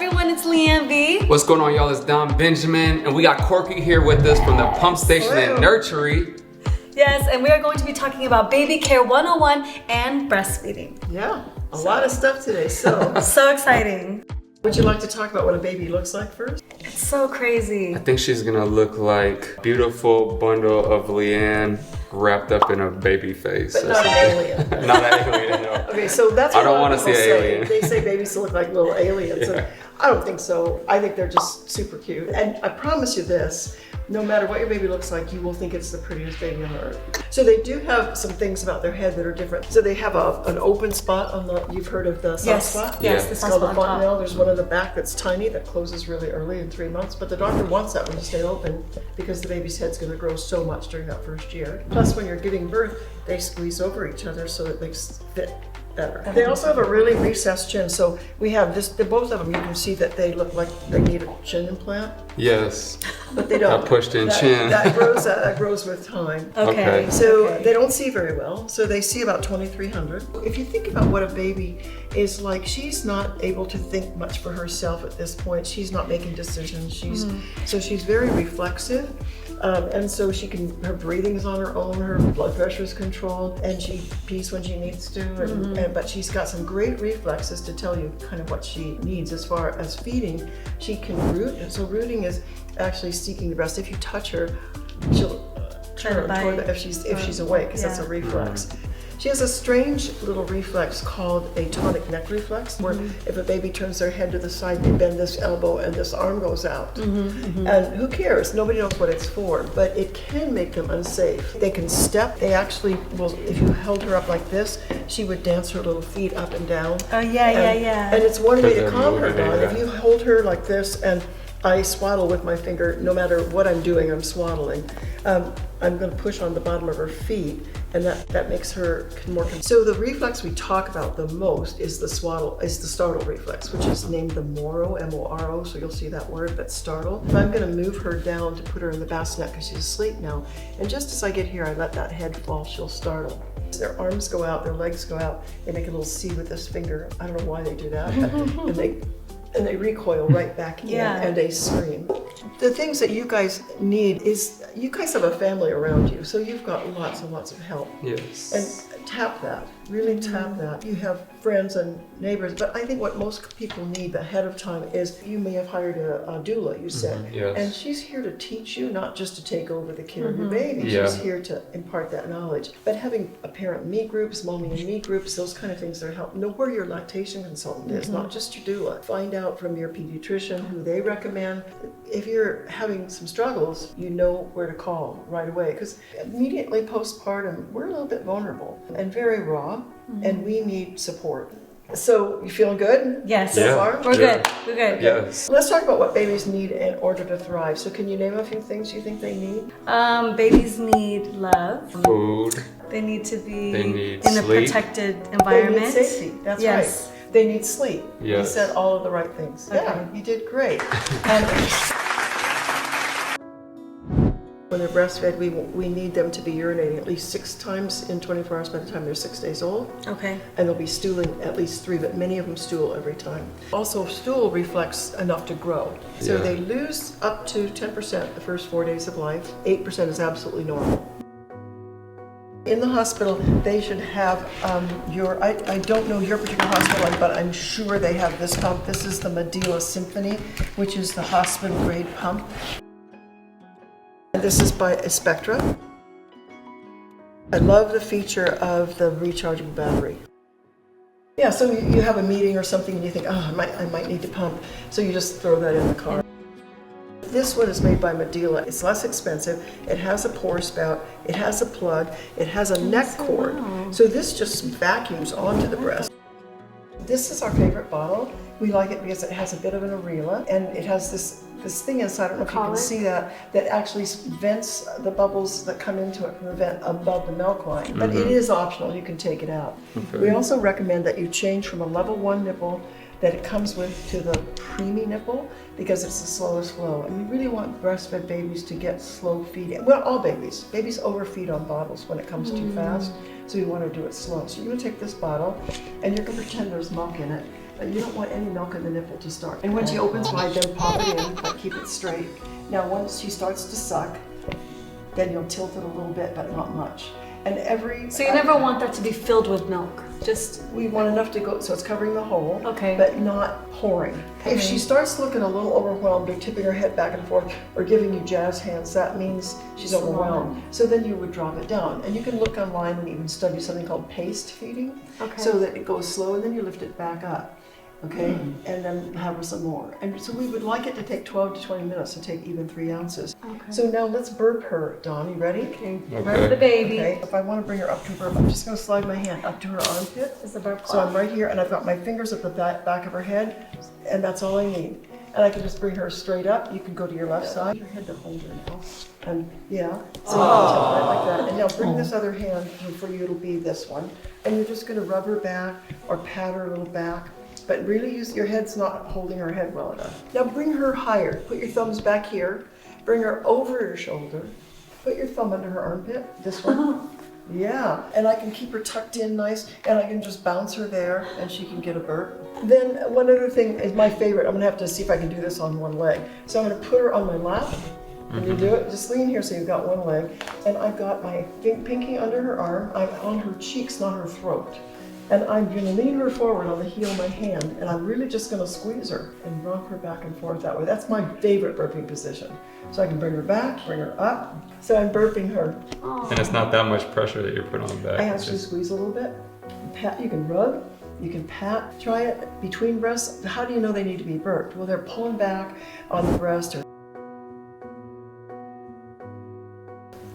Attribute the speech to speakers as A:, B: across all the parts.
A: everyone, it's Leanne V.
B: What's going on, y'all? It's Don Benjamin, and we got Corky here with us from the Pump Station and Nursery.
A: Yes, and we are going to be talking about baby care 101 and breastfeeding.
C: Yeah, a lot of stuff today, so.
A: So exciting.
C: Would you like to talk about what a baby looks like first?
A: It's so crazy.
B: I think she's gonna look like a beautiful bundle of Leanne wrapped up in a baby face.
C: But not an alien.
B: Not an alien, no.
C: Okay, so that's what
B: I don't want to see an
C: say.
B: alien.
C: They say babies look like little aliens.
B: Yeah.
C: And I don't think so. I think they're just super cute. And I promise you this, no matter what your baby looks like, you will think it's the prettiest baby on earth. So they do have some things about their head that are different. So they have an open spot on the, you've heard of the soft spot?
A: Yes,
B: Yeah.
A: the
C: It's
A: soft
C: called the
A: spot on top.
C: fontanelle. There's one in the back that's tiny that closes really early in 3 months, but the doctor wants that one to stay open because the baby's head's going to grow so much during that first year. Plus, when you're giving birth, they squeeze over each other so it makes fit better. They also have a really recessed chin, so we have this, both of them, you can see that they look like they need a chin implant,
B: Yes.
C: but they don't.
B: That pushed in chin.
C: That grows with time.
A: Okay.
C: So they don't see very well, so they see about 2,300. If you think about what a baby is like, she's not able to think much for herself at this point. She's not making decisions. So she's very reflexive. And so her breathing is on her own, her blood pressure is controlled, and she pees when she needs to, but she's got some great reflexes to tell you kind of what she needs. As far as feeding, she can root, and so rooting is actually seeking the breast. If you touch her, she'll turn toward if she's awake, because that's a reflex. She has a strange little reflex called a tonic neck reflex, where if a baby turns their head to the side, they bend this elbow and this arm goes out. And who cares? Nobody knows what it's for, but it can make them unsafe. They can step. They actually will, if you held her up like this, she would dance her little feet up and down.
A: Oh, yeah.
C: And it's one way to
B: They're
C: calm her
B: moving,
C: down.
B: yeah.
C: If you hold her like this, and I swaddle with my finger, no matter what I'm doing, I'm swaddling. I'm going to push on the bottom of her feet, and that makes her more. So the reflex we talk about the most is the startle reflex, which is named the Moro, M-O-R-O. So you'll see that word, but startle. But I'm going to move her down to put her in the bassinet because she's asleep now. And just as I get here, I let that head fall. She'll startle. Their arms go out, their legs go out. They make a little C with this finger. I don't know why they do that, and they recoil right back in, and they scream. The things that you guys need is, you guys have a family around you, so you've got lots and lots of help.
B: Yes.
C: And tap that, really tap that. You have friends and neighbors, but I think what most people need ahead of time is, you may have hired a doula, you said.
B: Yes.
C: And she's here to teach you, not just to take over the care of your baby.
B: Yeah.
C: She's here to impart that knowledge. But having a parent me groups, mommy and me groups, those kind of things that are help. Know where your lactation consultant is, not just your doula. Find out from your pediatrician who they recommend. If you're having some struggles, you know where to call right away, because immediately postpartum, we're a little bit vulnerable and very raw, and we need support. So, you feeling good?
A: Yes.
C: So far?
A: We're good. We're good.
B: Yes.
C: Let's talk about what babies need in order to thrive. So can you name a few things you think they need?
A: Babies need love.
B: Food.
A: They need to be
B: They need
A: in a
B: sleep.
A: protected environment.
C: They need safety. That's
A: Yes.
C: right. They need sleep. You
B: Yes.
C: said all of the right things.
A: Okay.
C: Yeah, you did great. And when they're breastfed, we need them to be urinating at least 6 times in 24 hours by the time they're 6 days old.
A: Okay.
C: And they'll be stooling at least 3, but many of them stool every time. Also, stool reflects enough to grow. So
B: Yeah.
C: they lose up to 10% the first 4 days of life. 8% is absolutely normal. In the hospital, they should have I don't know your particular hospital, but I'm sure they have this pump. This is the Medela Symphony, which is the hospital grade pump. And this is by Spectra. I love the feature of the rechargeable battery. Yeah, so you have a meeting or something and you think, oh, I might need to pump. So you just throw that in the car. This one is made by Medela. It's less expensive. It has a pour spout. It has a plug. It has a neck cord. So this just vacuums onto the breast. This is our favorite bottle. We like it because it has a bit of an areola, and it has this thing inside, I don't know if you can see that actually vents the bubbles that come into it from the vent above the milk line. But it is optional, you can take it out.
B: Okay.
C: We also recommend that you change from a level 1 nipple that it comes with to the preemie nipple, because it's the slowest flow. And we really want breastfed babies to get slow feeding. Well, all babies. Babies overfeed on bottles when it comes too fast, so we want to do it slow. So you're going to take this bottle, and you're going to pretend there's milk in it, But you don't want any milk in the nipple to start. And when she opens wide, then pop it in, but keep it straight. Now once she starts to suck, then you'll tilt it a little bit, but not much. And
A: So you never want that to be filled with milk? Just...
C: We want enough to go, so it's covering the hole,
A: okay,
C: but not pouring. Okay. If she starts looking a little overwhelmed or tipping her head back and forth or giving you jazz hands, that means she's overwhelmed. So then you would drop it down. And you can look online and even study something called paced feeding, so that it goes slow and then you lift it back up. Okay, and then have her some more. And so we would like it to take 12 to 20 minutes to take even 3 ounces. Okay. So now let's burp her, Dawn. You ready?
A: Okay. Burp the baby.
C: Okay. If I want to bring her up to burp, I'm just going to slide my hand up to her armpit.
A: Is the burp
C: so I'm right here, and I've got my fingers at the back of her head, and that's all I need. And I can just bring her straight up. You can go to your left side. Your head to hold her now. And yeah, so right like that. And now bring this other hand, and for you it'll be this one. And you're just going to rub her back or pat her a little back. But really use, your head's not holding her head well enough. Now bring her higher. Put your thumbs back here. Bring her over your shoulder. Put your thumb under her armpit, this one. Yeah, and I can keep her tucked in nice, and I can just bounce her there, and she can get a burp. Then one other thing is my favorite. I'm gonna have to see if I can do this on one leg. So I'm gonna put her on my lap. Can you do it? Just lean here so you've got one leg. And I've got my pinky under her arm. I'm on her cheeks, not her throat. And I'm going to lean her forward on the heel of my hand, and I'm really just going to squeeze her and rock her back and forth that way. That's my favorite burping position. So I can bring her back, bring her up. So I'm burping her.
B: And it's not that much pressure that you're putting on the back.
C: I actually squeeze a little bit. Pat, you can rub, you can pat. Try it between breasts. How do you know they need to be burped? Well, they're pulling back on the breast.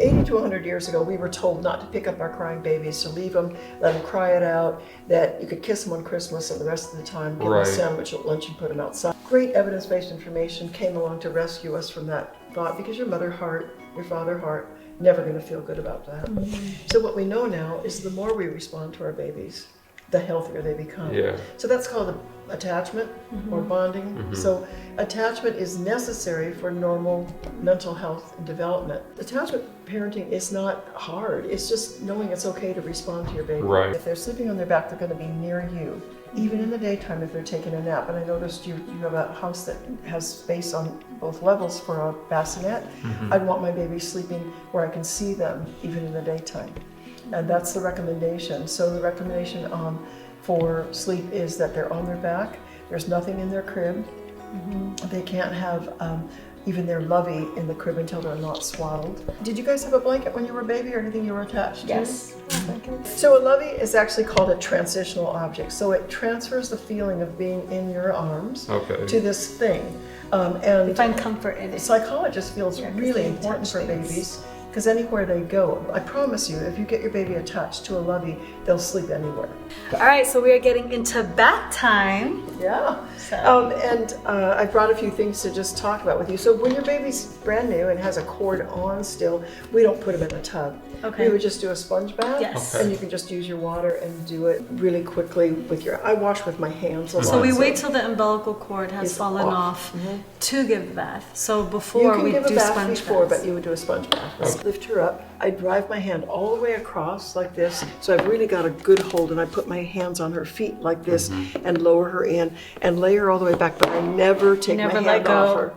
C: 80 to 100 years ago, we were told not to pick up our crying babies, to leave them, let them cry it out, that you could kiss them on Christmas and the rest of the time give them a sandwich at lunch and put them outside. Great evidence-based information came along to rescue us from that thought, because your mother heart, your father heart, never going to feel good about that. So what we know now is the more we respond to our babies, the healthier they become. So that's called attachment or bonding. So attachment is necessary for normal mental health and development. Attachment parenting is not hard. It's just knowing it's okay to respond to your baby. If they're sleeping on their back, they're going to be near you, even in the daytime if they're taking a nap. And I noticed you have a house that has space on both levels for a bassinet. I'd want my baby sleeping where I can see them even in the daytime. And that's the recommendation. So the recommendation for sleep is that they're on their back. There's nothing in their crib. They can't have even their lovey in the crib until they're not swaddled. Did you guys have a blanket when you were a baby or anything you were attached to?
A: Yes.
C: So a lovey is actually called a transitional object. So it transfers the feeling of being in your arms to this thing. And
A: you find comfort in it.
C: Psychologists feel it's really important for babies, because anywhere they go, I promise you, if you get your baby attached to a lovey, they'll sleep anywhere.
A: All right, so we are getting into bath time.
C: Yeah.
A: So.
C: I brought a few things to just talk about with you. So when your baby's brand new and has a cord on still, we don't put him in a tub. We would just do a sponge bath.
A: Yes.
C: And you can just use your water and do it really quickly with your, I wash with my hands a lot.
A: So we wait till the umbilical cord has fallen off to give a bath. So before we do sponge bath. You can give a bath before, but you would do a sponge bath. Lift her up. I drive my hand all the way across like this, so I've really got a good hold, and I put my hands on her feet like this and lower her in and lay her all the way back, but I never take my hand off her.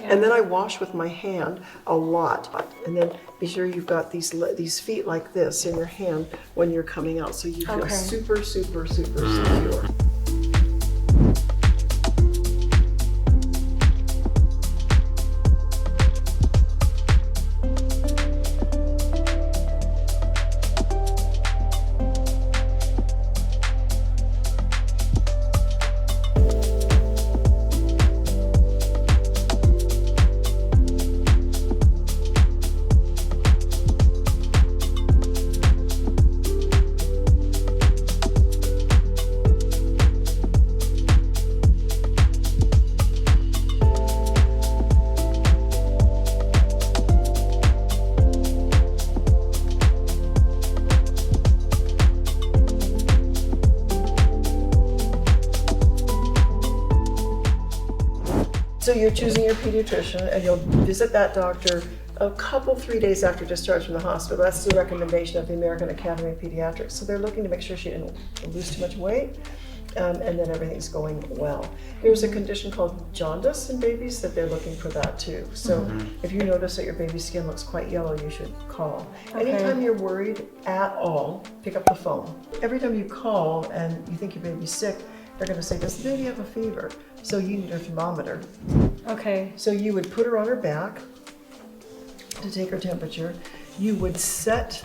A: And then I wash with my hand a lot. And then be sure you've got these feet like this in your hand when you're coming out, so you feel super, super, super secure. So you're choosing your pediatrician, and you'll visit that doctor a couple, 3 days after discharge from the hospital. That's the recommendation of the American Academy of Pediatrics. So they're looking to make sure she didn't lose too much weight,
C: and then everything's going well. There's a condition called jaundice in babies that they're looking for that too. So if you notice that your baby's skin looks quite yellow, you should call.
A: Okay.
C: Anytime you're worried at all, pick up the phone. Every time you call and you think your baby's sick, they're going to say, does the baby have a fever? So you need a thermometer.
A: Okay.
C: So you would put her on her back to take her temperature. You would set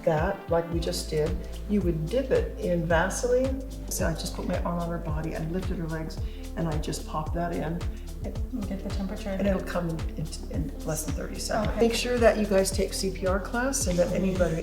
C: that, like we just did. You would dip it in Vaseline. So I just put my arm on her body, I lifted her legs, and I just popped that in.
A: Get the temperature.
C: And it'll come in less than 30 seconds.
A: Okay.
C: Make sure that you guys take CPR class and that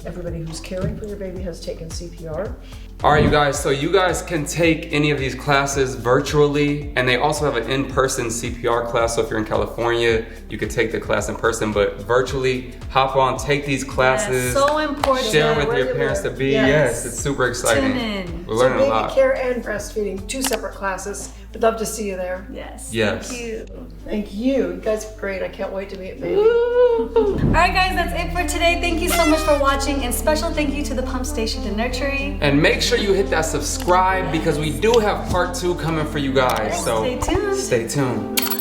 C: everybody who's caring for your baby has taken CPR.
B: All right, you guys, so you guys can take any of these classes virtually, and they also have an in-person CPR class. So if you're in California, you could take the class in person, but virtually hop on, take these classes.
A: So important.
B: Share with your parents to be. Yes, it's super exciting.
A: Tune in.
B: We're learning a
C: baby
B: lot.
C: care and breastfeeding, 2 separate classes. We'd love to see you there.
A: Yes.
B: Yes.
A: Thank you.
C: Thank you. You guys are great. I can't wait to meet baby.
A: All right, guys, that's it for today. Thank you so much for watching, and special thank you to the Pump Station and Nurturing.
B: And make sure you hit that subscribe because we do have part 2 coming for you guys. So
A: Stay tuned.
B: Stay tuned.